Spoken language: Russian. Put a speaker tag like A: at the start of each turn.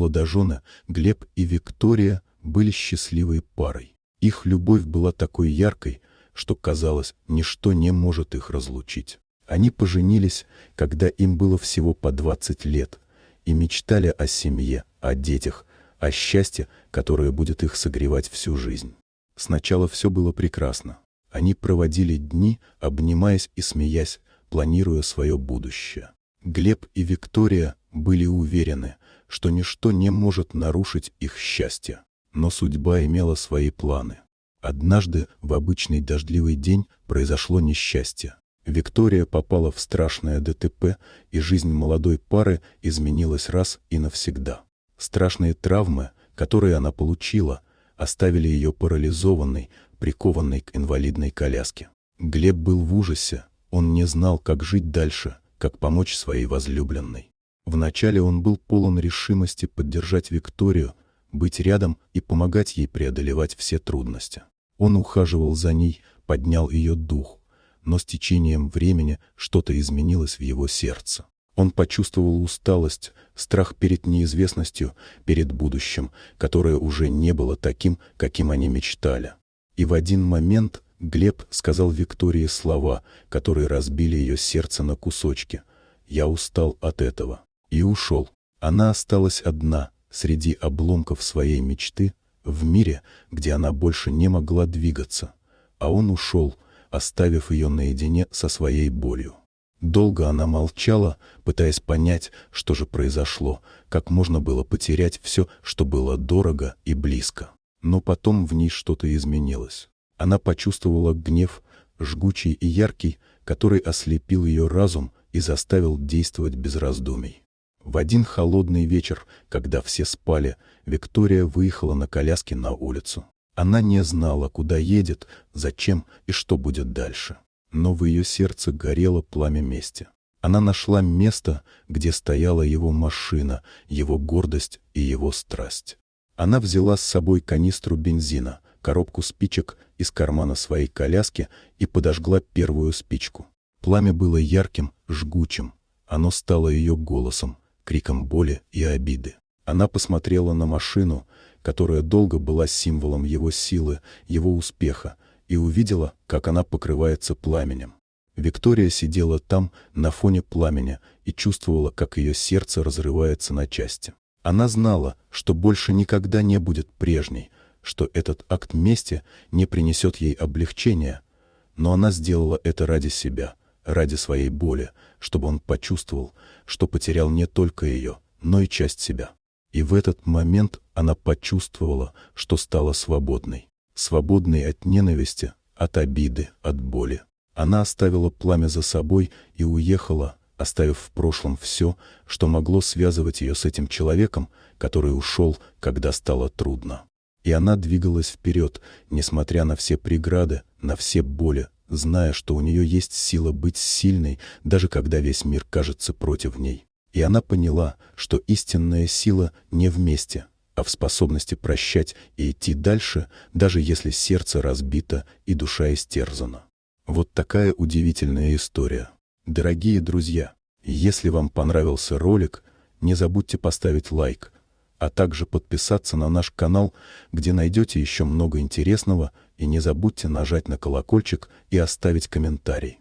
A: молодожены Глеб и Виктория были счастливой парой. Их любовь была такой яркой, что, казалось, ничто не может их разлучить. Они поженились, когда им было всего по 20 лет, и мечтали о семье, о детях, о счастье, которое будет их согревать всю жизнь. Сначала все было прекрасно. Они проводили дни, обнимаясь и смеясь, планируя свое будущее. Глеб и Виктория были уверены, что ничто не может нарушить их счастье. Но судьба имела свои планы. Однажды, в обычный дождливый день, произошло несчастье. Виктория попала в страшное ДТП, и жизнь молодой пары изменилась раз и навсегда. Страшные травмы, которые она получила, оставили ее парализованной, прикованной к инвалидной коляске. Глеб был в ужасе, он не знал, как жить дальше, как помочь своей возлюбленной. Вначале он был полон решимости поддержать Викторию, быть рядом и помогать ей преодолевать все трудности. Он ухаживал за ней, поднял ее дух, но с течением времени что-то изменилось в его сердце. Он почувствовал усталость, страх перед неизвестностью, перед будущим, которое уже не было таким, каким они мечтали. И в один момент Глеб сказал Виктории слова, которые разбили ее сердце на кусочки. «Я устал от этого». И ушел. Она осталась одна, среди обломков своей мечты, в мире, где она больше не могла двигаться. А он ушел, оставив ее наедине со своей болью. Долго она молчала, пытаясь понять, что же произошло, как можно было потерять все, что было дорого и близко. Но потом в ней что-то изменилось. Она почувствовала гнев, жгучий и яркий, который ослепил ее разум и заставил действовать без раздумий. В один холодный вечер, когда все спали, Виктория выехала на коляске на улицу. Она не знала, куда едет, зачем и что будет дальше. Но в ее сердце горело пламя мести. Она нашла место, где стояла его машина, его гордость и его страсть. Она взяла с собой канистру бензина, коробку спичек из кармана своей коляски и подожгла первую спичку. Пламя было ярким, жгучим. Оно стало ее голосом, криком боли и обиды. Она посмотрела на машину, которая долго была символом его силы, его успеха, и увидела, как она покрывается пламенем. Виктория сидела там, на фоне пламени, и чувствовала, как ее сердце разрывается на части. Она знала, что больше никогда не будет прежней, что этот акт мести не принесет ей облегчения, но она сделала это ради себя, ради своей боли, чтобы он почувствовал, что потерял не только ее, но и часть себя. И в этот момент она почувствовала, что стала свободной. Свободной от ненависти, от обиды, от боли. Она оставила пламя за собой и уехала, оставив в прошлом все, что могло связывать ее с этим человеком, который ушел, когда стало трудно. И она двигалась вперед, несмотря на все преграды, на все боли, зная, что у нее есть сила быть сильной, даже когда весь мир кажется против ней. И она поняла, что истинная сила не вместе, а в способности прощать и идти дальше, даже если сердце разбито и душа истерзана. Вот такая удивительная история. Дорогие друзья, если вам понравился ролик, не забудьте поставить лайк, а также подписаться на наш канал, где найдете еще много интересного, и не забудьте нажать на колокольчик и оставить комментарий.